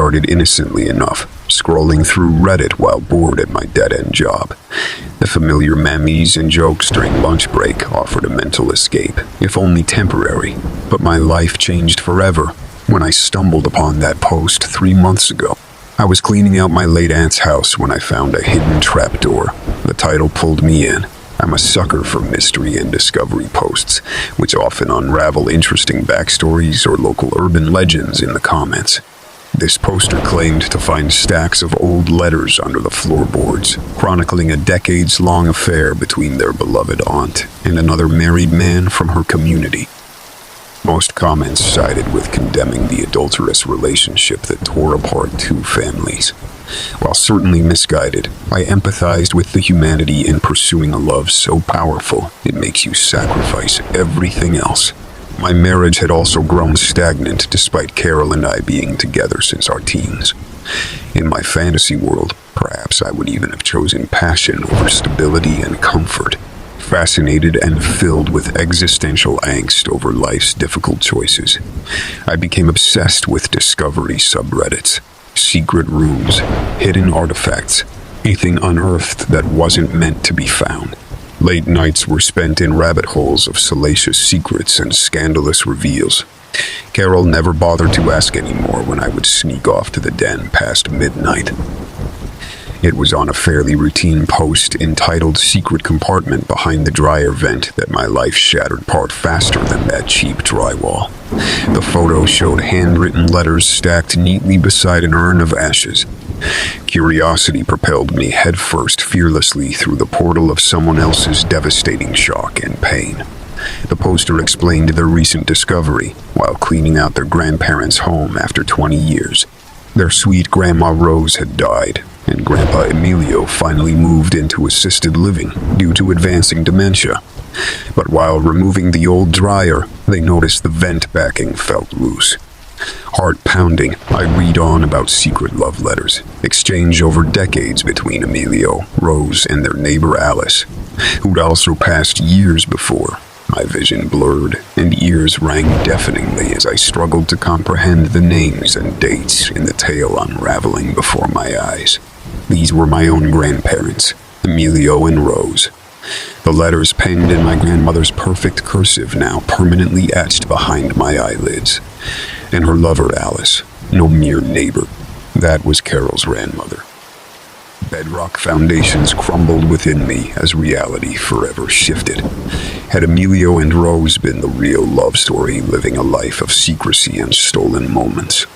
started innocently enough, scrolling through Reddit while bored at my dead-end job. The familiar memes and jokes during lunch break offered a mental escape, if only temporary. But my life changed forever when I stumbled upon that post 3 months ago. I was cleaning out my late aunt's house when I found a hidden trapdoor. The title pulled me in. I'm a sucker for mystery and discovery posts, which often unravel interesting backstories or local urban legends in the comments. This poster claimed to find stacks of old letters under the floorboards, chronicling a decades-long affair between their beloved aunt and another married man from her community. Most comments sided with condemning the adulterous relationship that tore apart two families. While certainly misguided, I empathized with the humanity in pursuing a love so powerful it makes you sacrifice everything else. My marriage had also grown stagnant despite Carol and I being together since our teens. In my fantasy world, perhaps I would even have chosen passion over stability and comfort, fascinated and filled with existential angst over life's difficult choices. I became obsessed with discovery subreddits, secret rooms, hidden artifacts, anything unearthed that wasn't meant to be found. Late nights were spent in rabbit holes of salacious secrets and scandalous reveals. Carol never bothered to ask anymore when I would sneak off to the den past midnight. It was on a fairly routine post entitled "Secret Compartment Behind the Dryer Vent" that my life shattered apart faster than that cheap drywall. The photo showed handwritten letters stacked neatly beside an urn of ashes. Curiosity propelled me headfirst fearlessly through the portal of someone else's devastating shock and pain. The poster explained their recent discovery while cleaning out their grandparents' home after 20 years. Their sweet Grandma Rose had died, and Grandpa Emilio finally moved into assisted living due to advancing dementia. But while removing the old dryer, they noticed the vent backing felt loose. Heart pounding, I read on about secret love letters, exchanged over decades between Emilio, Rose, and their neighbor Alice, who'd also passed years before. My vision blurred, and ears rang deafeningly as I struggled to comprehend the names and dates in the tale unraveling before my eyes. These were my own grandparents, Emilio and Rose. The letters penned in my grandmother's perfect cursive now permanently etched behind my eyelids. And her lover, Alice, no mere neighbor. That was Carol's grandmother. Bedrock foundations crumbled within me as reality forever shifted. Had Emilio and Rose been the real love story, living a life of secrecy and stolen moments?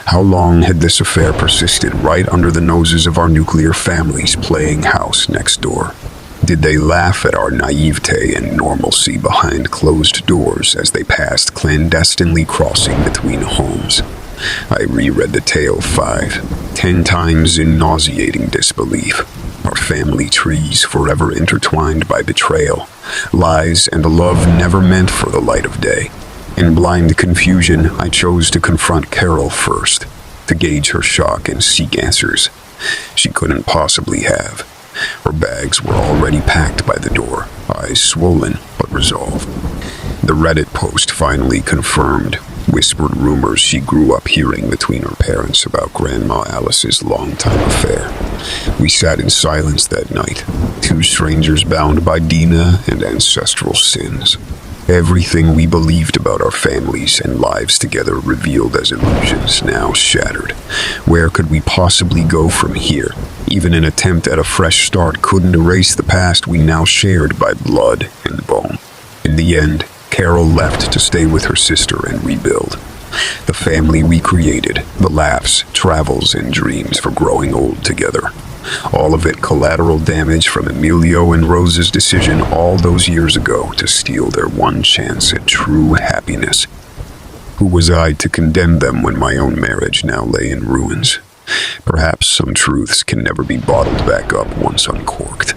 How long had this affair persisted right under the noses of our nuclear families playing house next door? Did they laugh at our naivete and normalcy behind closed doors as they passed clandestinely crossing between homes? I reread the tale 5, 10 times in nauseating disbelief. Our family trees forever intertwined by betrayal, lies, and a love never meant for the light of day. In blind confusion, I chose to confront Carol first, to gauge her shock and seek answers. She couldn't possibly have. Her bags were already packed by the door, eyes swollen but resolved. The Reddit post finally confirmed whispered rumors she grew up hearing between her parents about Grandma Alice's longtime affair. We sat in silence that night, two strangers bound by Dina and ancestral sins. Everything we believed about our families and lives together revealed as illusions, now shattered. Where could we possibly go from here? Even an attempt at a fresh start couldn't erase the past we now shared by blood and bone. In the end, Carol left to stay with her sister and rebuild. The family we created, the laughs, travels, and dreams for growing old together. All of it collateral damage from Emilio and Rose's decision all those years ago to steal their one chance at true happiness. Who was I to condemn them when my own marriage now lay in ruins? Perhaps some truths can never be bottled back up once uncorked.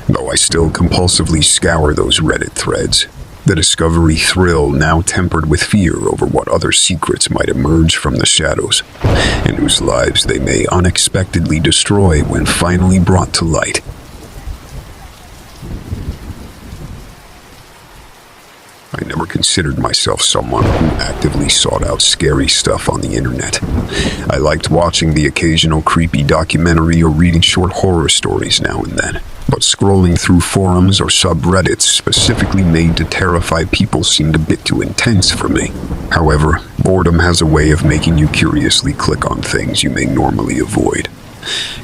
Though I still compulsively scour those Reddit threads, the discovery thrill now tempered with fear over what other secrets might emerge from the shadows, and whose lives they may unexpectedly destroy when finally brought to light. I never considered myself someone who actively sought out scary stuff on the internet. I liked watching the occasional creepy documentary or reading short horror stories now and then, but scrolling through forums or subreddits specifically made to terrify people seemed a bit too intense for me. However, boredom has a way of making you curiously click on things you may normally avoid.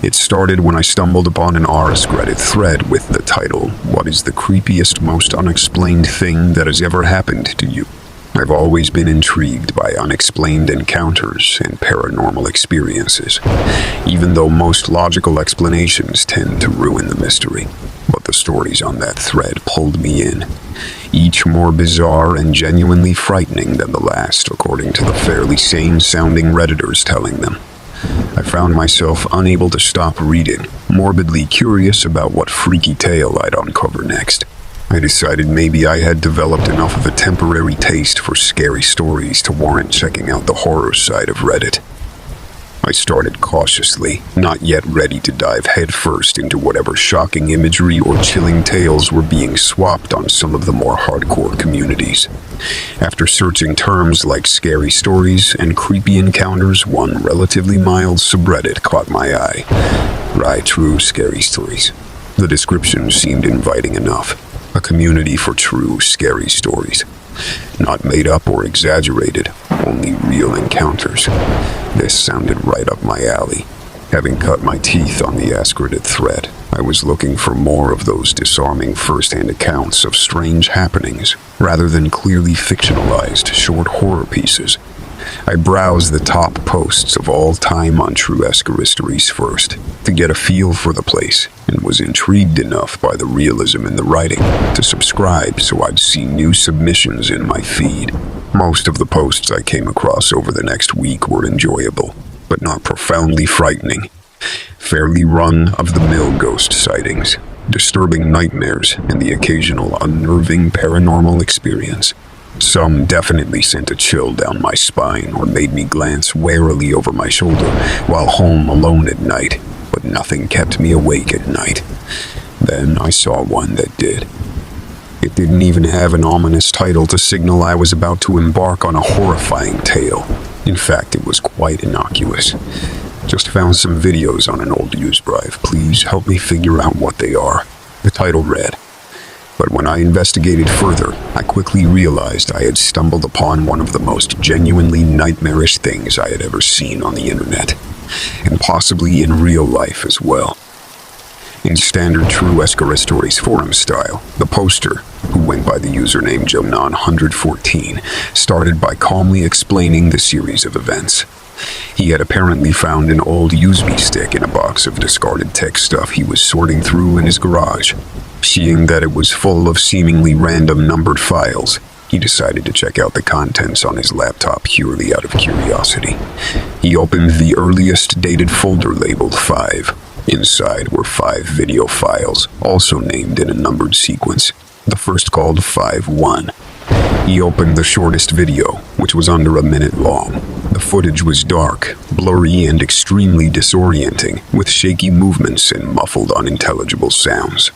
It started when I stumbled upon an RS Reddit thread with the title, "What is the creepiest, most unexplained thing that has ever happened to you?" I've always been intrigued by unexplained encounters and paranormal experiences, even though most logical explanations tend to ruin the mystery. But the stories on that thread pulled me in, each more bizarre and genuinely frightening than the last, according to the fairly sane-sounding Redditors telling them. I found myself unable to stop reading, morbidly curious about what freaky tale I'd uncover next. I decided maybe I had developed enough of a temporary taste for scary stories to warrant checking out the horror side of Reddit. I started cautiously, not yet ready to dive headfirst into whatever shocking imagery or chilling tales were being swapped on some of the more hardcore communities. After searching terms like scary stories and creepy encounters, one relatively mild subreddit caught my eye. Right, true scary stories. The description seemed inviting enough. A community for true scary stories. Not made up or exaggerated, only real encounters. This sounded right up my alley. Having cut my teeth on the Ask Reddit thread, I was looking for more of those disarming first-hand accounts of strange happenings, rather than clearly fictionalized short horror pieces. I browsed the top posts of all time on True Escaristorys first, to get a feel for the place, and was intrigued enough by the realism in the writing to subscribe so I'd see new submissions in my feed. Most of the posts I came across over the next week were enjoyable, but not profoundly frightening. Fairly run-of-the-mill ghost sightings, disturbing nightmares, and the occasional unnerving paranormal experience. Some definitely sent a chill down my spine or made me glance warily over my shoulder while home alone at night, but nothing kept me awake at night. Then I saw one that did. It didn't even have an ominous title to signal I was about to embark on a horrifying tale. In fact, it was quite innocuous. Just found some videos on an old used drive. Please help me figure out what they are. The title read. But when I investigated further, I quickly realized I had stumbled upon one of the most genuinely nightmarish things I had ever seen on the internet, and possibly in real life as well. In standard True Escaristorys forum style, the poster, who went by the username Jonan114, started by calmly explaining the series of events. He had apparently found an old USB stick in a box of discarded tech stuff he was sorting through in his garage. Seeing that it was full of seemingly random numbered files, he decided to check out the contents on his laptop purely out of curiosity. He opened the earliest dated folder labeled 5. Inside were 5 video files, also named in a numbered sequence. The first called 5-1. He opened the shortest video, which was under a minute long. The footage was dark, blurry, and extremely disorienting, with shaky movements and muffled, unintelligible sounds.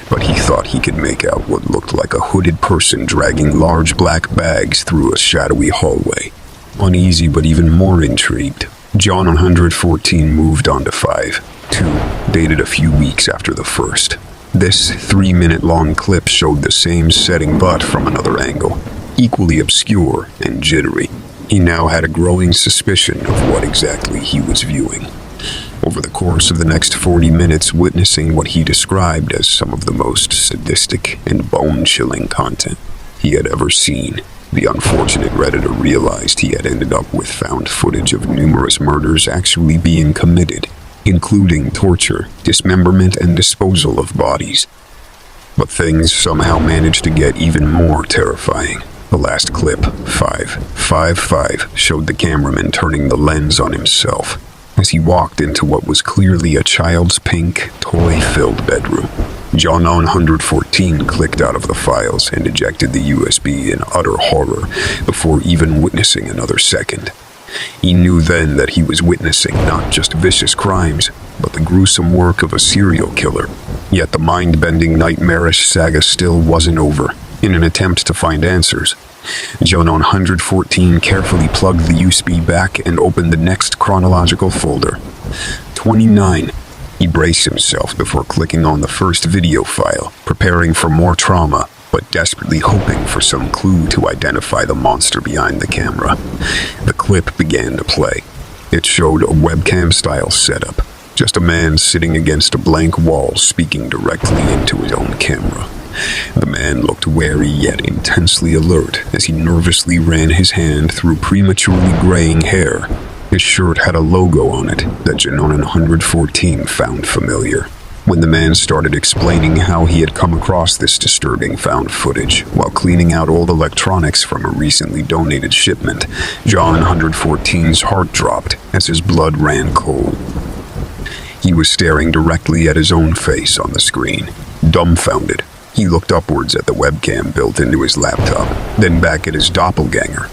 But he thought he could make out what looked like a hooded person dragging large black bags through a shadowy hallway. Uneasy but even more intrigued, John 114 moved on to 5-2, dated a few weeks after the first. This 3-minute-long clip showed the same setting but from another angle, equally obscure and jittery. He now had a growing suspicion of what exactly he was viewing. Over the course of the next 40 minutes, witnessing what he described as some of the most sadistic and bone-chilling content he had ever seen, the unfortunate Redditor realized he had ended up with found footage of numerous murders actually being committed, including torture, dismemberment, and disposal of bodies. But things somehow managed to get even more terrifying. The last clip, 5-5-5, showed the cameraman turning the lens on himself as he walked into what was clearly a child's pink, toy-filled bedroom. John 114 clicked out of the files and ejected the USB in utter horror before even witnessing another second. He knew then that he was witnessing not just vicious crimes, but the gruesome work of a serial killer. Yet the mind-bending, nightmarish saga still wasn't over. In an attempt to find answers, John 114 carefully plugged the USB back and opened the next chronological folder. 29. He braced himself before clicking on the first video file, preparing for more trauma, but desperately hoping for some clue to identify the monster behind the camera. The clip began to play. It showed a webcam-style setup, just a man sitting against a blank wall speaking directly into his own camera. The man looked wary yet intensely alert as he nervously ran his hand through prematurely graying hair. His shirt had a logo on it that Janon 114 found familiar. When the man started explaining how he had come across this disturbing found footage while cleaning out old electronics from a recently donated shipment, John 114's heart dropped as his blood ran cold. He was staring directly at his own face on the screen, dumbfounded. He looked upwards at the webcam built into his laptop, then back at his doppelganger.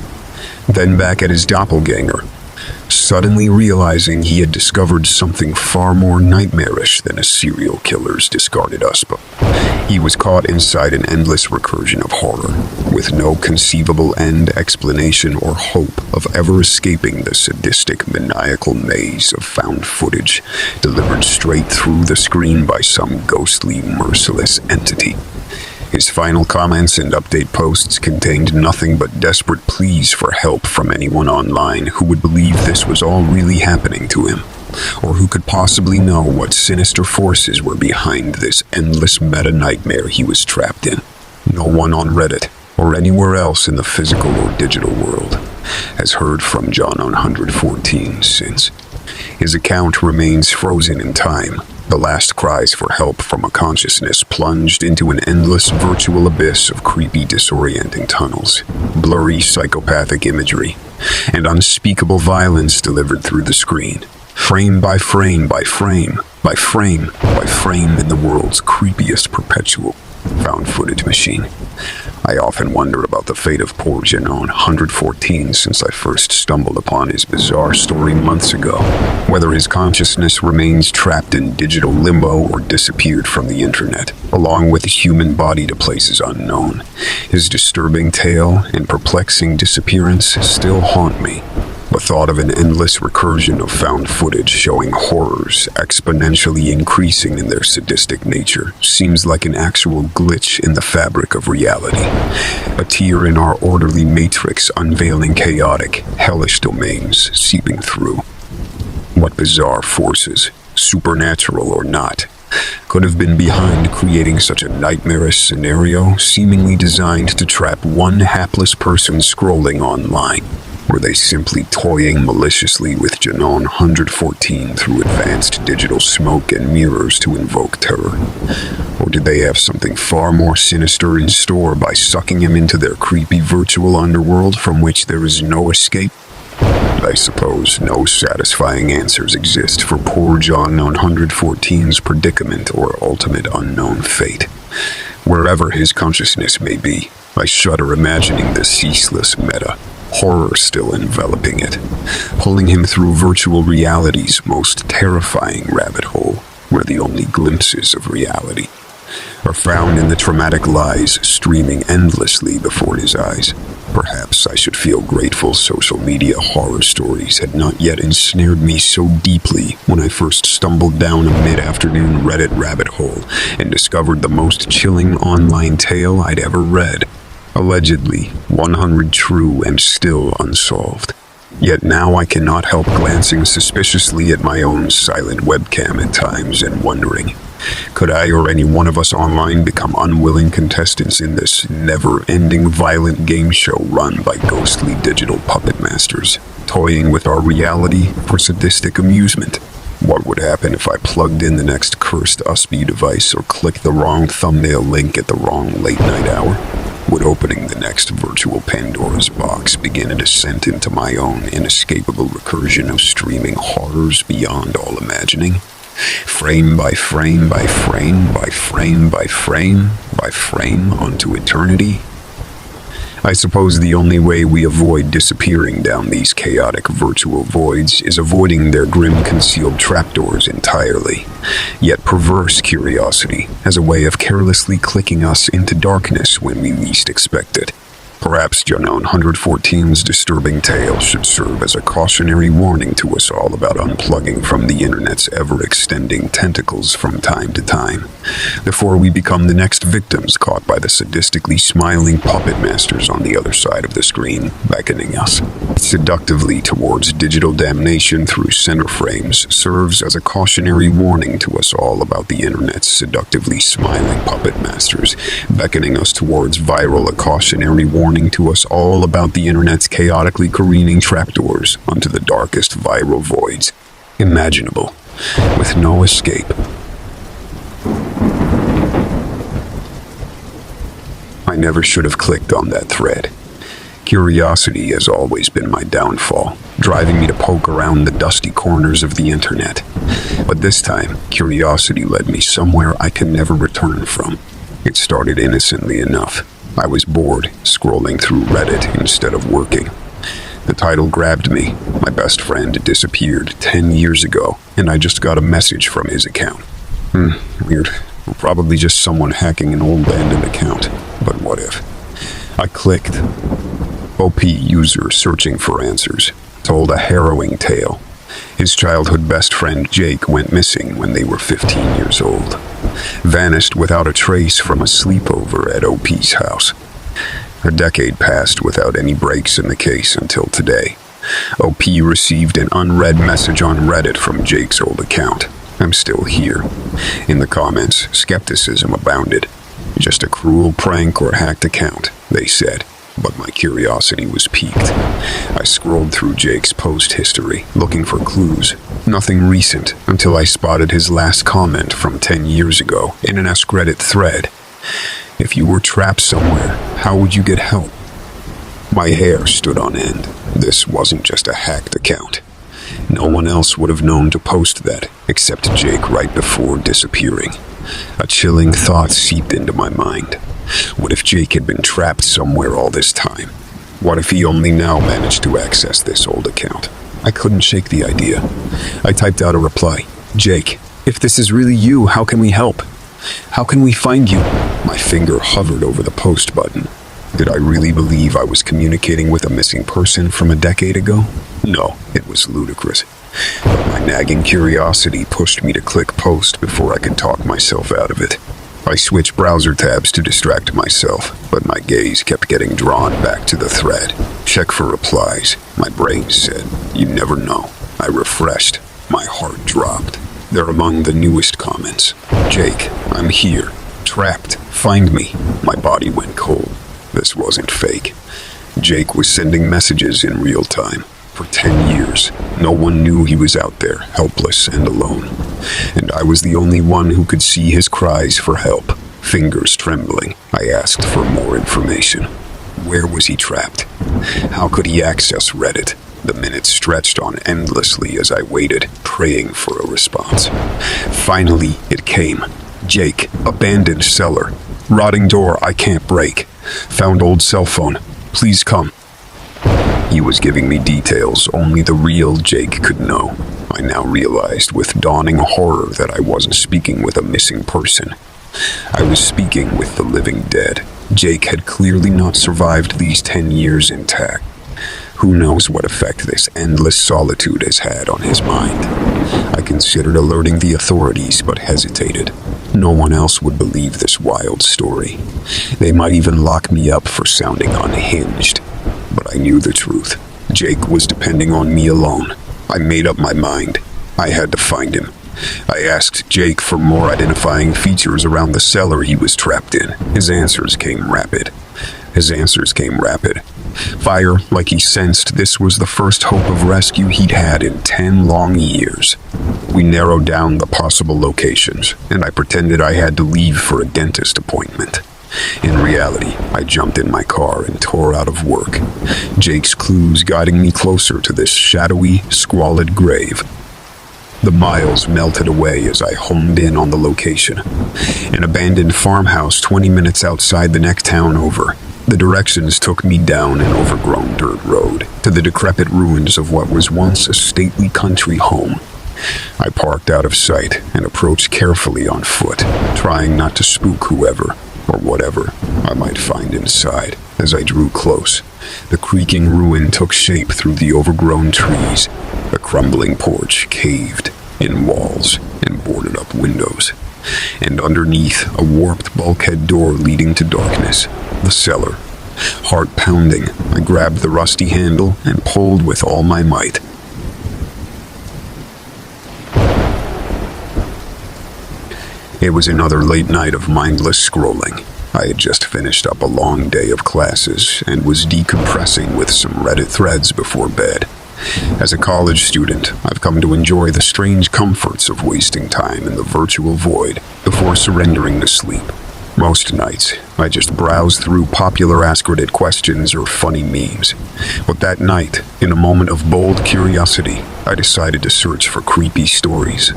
Suddenly realizing he had discovered something far more nightmarish than a serial killer's discarded USPA. He was caught inside an endless recursion of horror, with no conceivable end, explanation, or hope of ever escaping the sadistic, maniacal maze of found footage delivered straight through the screen by some ghostly, merciless entity. His final comments and update posts contained nothing but desperate pleas for help from anyone online who would believe this was all really happening to him, or who could possibly know what sinister forces were behind this endless meta-nightmare he was trapped in. No one on Reddit, or anywhere else in the physical or digital world, has heard from John 114 since. His account remains frozen in time, the last cries for help from a consciousness plunged into an endless virtual abyss of creepy, disorienting tunnels, blurry psychopathic imagery, and unspeakable violence delivered through the screen, frame by frame by frame by frame by frame in the world's creepiest perpetual found footage machine. I often wonder about the fate of poor Janon 114 since I first stumbled upon his bizarre story months ago, whether his consciousness remains trapped in digital limbo or disappeared from the internet, along with his human body to places unknown. His disturbing tale and perplexing disappearance still haunt me. The thought of an endless recursion of found footage showing horrors exponentially increasing in their sadistic nature seems like an actual glitch in the fabric of reality, a tear in our orderly matrix unveiling chaotic, hellish domains seeping through. What bizarre forces, supernatural or not, could have been behind creating such a nightmarish scenario seemingly designed to trap one hapless person scrolling online? Were they simply toying maliciously with Janon 114 through advanced digital smoke and mirrors to invoke terror? Or did they have something far more sinister in store by sucking him into their creepy virtual underworld from which there is no escape? I suppose no satisfying answers exist for poor John 114's predicament or ultimate unknown fate. Wherever his consciousness may be, I shudder imagining the ceaseless meta. Horror still enveloping it, pulling him through virtual reality's most terrifying rabbit hole, where the only glimpses of reality are found in the traumatic lies streaming endlessly before his eyes. Perhaps I should feel grateful social media horror stories had not yet ensnared me so deeply when I first stumbled down a mid-afternoon Reddit rabbit hole and discovered the most chilling online tale I'd ever read. Allegedly, 100 true and still unsolved. Yet now I cannot help glancing suspiciously at my own silent webcam at times and wondering, could I or any one of us online become unwilling contestants in this never-ending violent game show run by ghostly digital puppet masters, toying with our reality for sadistic amusement? What would happen if I plugged in the next cursed USB device or clicked the wrong thumbnail link at the wrong late-night hour? Would opening the next virtual Pandora's box begin a descent into my own inescapable recursion of streaming horrors beyond all imagining? Frame by frame by frame by frame by frame by frame onto eternity? I suppose the only way we avoid disappearing down these chaotic virtual voids is avoiding their grim concealed trapdoors entirely. Yet perverse curiosity has a way of carelessly clicking us into darkness when we least expect it, Perhaps John 114's disturbing tale should serve as a cautionary warning to us all about unplugging from the internet's ever-extending tentacles from time to time, before we become the next victims caught by the sadistically smiling puppet masters on the other side of the screen, beckoning us seductively towards digital damnation through center frames serves as a cautionary warning to us all about the internet's seductively smiling puppet masters, beckoning us towards viral, a cautionary warning to us all about the internet's chaotically careening trapdoors onto the darkest viral voids imaginable, with no escape. I never should have clicked on that thread. Curiosity has always been my downfall, driving me to poke around the dusty corners of the internet. But this time, curiosity led me somewhere I can never return from. It started innocently enough. I was bored, scrolling through Reddit instead of working. The title grabbed me. My best friend disappeared 10 years ago, and I just got a message from his account. Weird. Probably just someone hacking an old abandoned account. But what if? I clicked. OP user searching for answers. Told a harrowing tale. His childhood best friend Jake went missing when they were 15 years old. Vanished without a trace from a sleepover at OP's house. A decade passed without any breaks in the case until today. OP received an unread message on Reddit from Jake's old account. I'm still here. In the comments, skepticism abounded. Just a cruel prank or hacked account, they said. But my curiosity was piqued. I scrolled through Jake's post history, looking for clues. Nothing recent, until I spotted his last comment from 10 years ago in an Ask Reddit thread. If you were trapped somewhere, how would you get help? My hair stood on end. This wasn't just a hacked account. No one else would have known to post that, except Jake right before disappearing. A chilling thought seeped into my mind. What if Jake had been trapped somewhere all this time? What if he only now managed to access this old account? I couldn't shake the idea. I typed out a reply. Jake, if this is really you, how can we help? How can we find you? My finger hovered over the post button. Did I really believe I was communicating with a missing person from a decade ago? No, it was ludicrous. But my nagging curiosity pushed me to click post before I could talk myself out of it. I switched browser tabs to distract myself, but my gaze kept getting drawn back to the thread. Check for replies. My brain said, you never know. I refreshed. My heart dropped. They're among the newest comments. Jake, I'm here. Trapped. Find me. My body went cold. This wasn't fake. Jake was sending messages in real time. For 10 years, no one knew he was out there, helpless and alone. And I was the only one who could see his cries for help. Fingers trembling, I asked for more information. Where was he trapped? How could he access Reddit? The minutes stretched on endlessly as I waited, praying for a response. Finally, it came. Jake, abandoned cellar. Rotting door I can't break. Found old cell phone. Please come. He was giving me details only the real Jake could know. I now realized with dawning horror that I wasn't speaking with a missing person. I was speaking with the living dead. Jake had clearly not survived these 10 years intact. Who knows what effect this endless solitude has had on his mind. I considered alerting the authorities, but hesitated. No one else would believe this wild story. They might even lock me up for sounding unhinged. But I knew the truth. Jake was depending on me alone. I made up my mind. I had to find him. I asked Jake for more identifying features around the cellar he was trapped in. His answers came rapid. Fire, like he sensed this was the first hope of rescue he'd had in 10 long years. We narrowed down the possible locations, and I pretended I had to leave for a dentist appointment. In reality, I jumped in my car and tore out of work, Jake's clues guiding me closer to this shadowy, squalid grave. The miles melted away as I homed in on the location. An abandoned farmhouse 20 minutes outside the next town over. The directions took me down an overgrown dirt road to the decrepit ruins of what was once a stately country home. I parked out of sight and approached carefully on foot, trying not to spook whoever or whatever I might find inside. As I drew close, the creaking ruin took shape through the overgrown trees. A crumbling porch caved in walls and boarded up windows, and underneath, a warped bulkhead door leading to darkness. The cellar. Heart pounding, I grabbed the rusty handle and pulled with all my might. It was another late night of mindless scrolling. I had just finished up a long day of classes and was decompressing with some Reddit threads before bed. As a college student, I've come to enjoy the strange comforts of wasting time in the virtual void before surrendering to sleep. Most nights, I just browse through popular Ask Reddit questions or funny memes. But that night, in a moment of bold curiosity, I decided to search for creepy stories.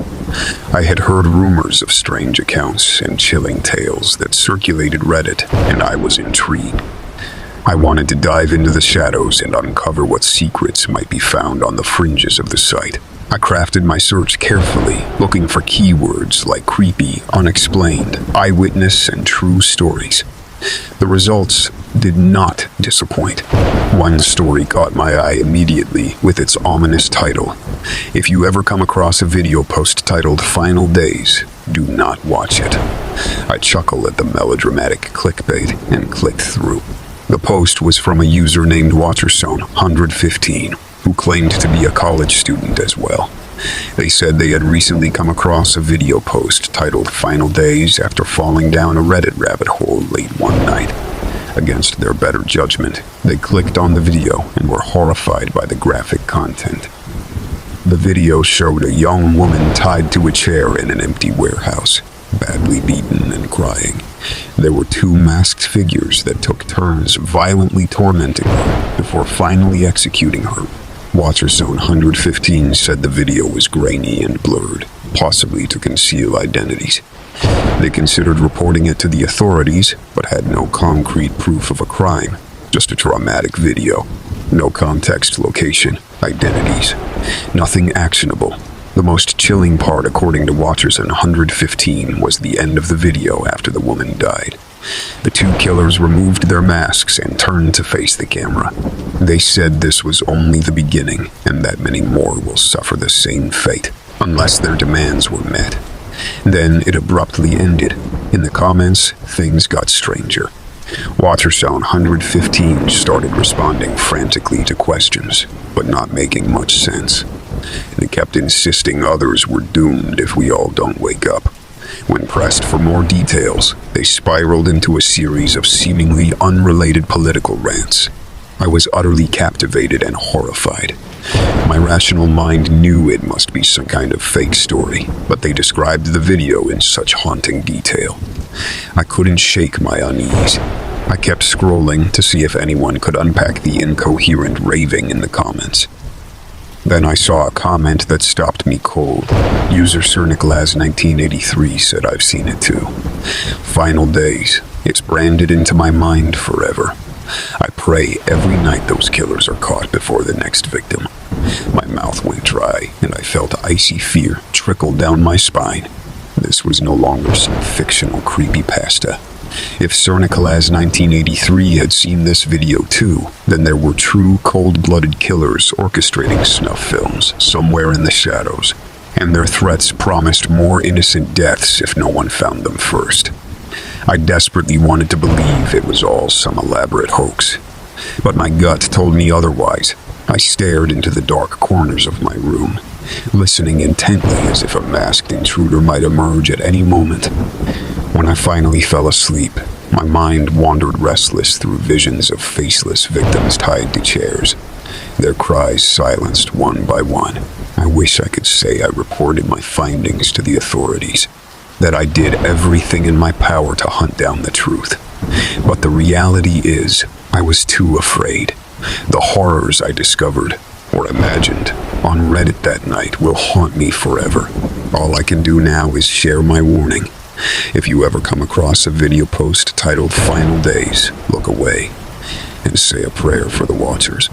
I had heard rumors of strange accounts and chilling tales that circulated Reddit, and I was intrigued. I wanted to dive into the shadows and uncover what secrets might be found on the fringes of the site. I crafted my search carefully, looking for keywords like creepy, unexplained, eyewitness, and true stories. The results did not disappoint. One story caught my eye immediately with its ominous title. If you ever come across a video post titled "Final Days," do not watch it. I chuckle at the melodramatic clickbait and clicked through. The post was from a user named WatcherZone115, who claimed to be a college student as well. They said they had recently come across a video post titled "Final Days" after falling down a Reddit rabbit hole late one night. Against their better judgment, they clicked on the video and were horrified by the graphic content. The video showed a young woman tied to a chair in an empty warehouse, badly beaten and crying. There were two masked figures that took turns violently tormenting her before finally executing her. WatcherZone115 said the video was grainy and blurred, possibly to conceal identities. They considered reporting it to the authorities, but had no concrete proof of a crime, just a traumatic video. No context, location, identities. Nothing actionable. The most chilling part, according to WatcherZone115, was the end of the video after the woman died. The two killers removed their masks and turned to face the camera. They said this was only the beginning, and that many more will suffer the same fate, unless their demands were met. Then it abruptly ended. In the comments, things got stranger. WatcherZone115 started responding frantically to questions, but not making much sense. They kept insisting others were doomed if we all don't wake up. When pressed for more details, they spiraled into a series of seemingly unrelated political rants. I was utterly captivated and horrified. My rational mind knew it must be some kind of fake story, but they described the video in such haunting detail. I couldn't shake my unease. I kept scrolling to see if anyone could unpack the incoherent raving in the comments. Then I saw a comment that stopped me cold. User SirNicholas1983 said I've seen it too. Final Days. It's branded into my mind forever. I pray every night those killers are caught before the next victim. My mouth went dry, and I felt icy fear trickle down my spine. This was no longer some fictional creepypasta. If SirNicholas1983 had seen this video too, then there were true cold-blooded killers orchestrating snuff films somewhere in the shadows, and their threats promised more innocent deaths if no one found them first. I desperately wanted to believe it was all some elaborate hoax, but my gut told me otherwise. I stared into the dark corners of my room, listening intently as if a masked intruder might emerge at any moment. When I finally fell asleep, my mind wandered restless through visions of faceless victims tied to chairs, their cries silenced one by one. I wish I could say I reported my findings to the authorities, that I did everything in my power to hunt down the truth. But the reality is, I was too afraid. The horrors I discovered, or imagined, on Reddit that night will haunt me forever. All I can do now is share my warning. If you ever come across a video post titled "Final Days," look away and say a prayer for the watchers.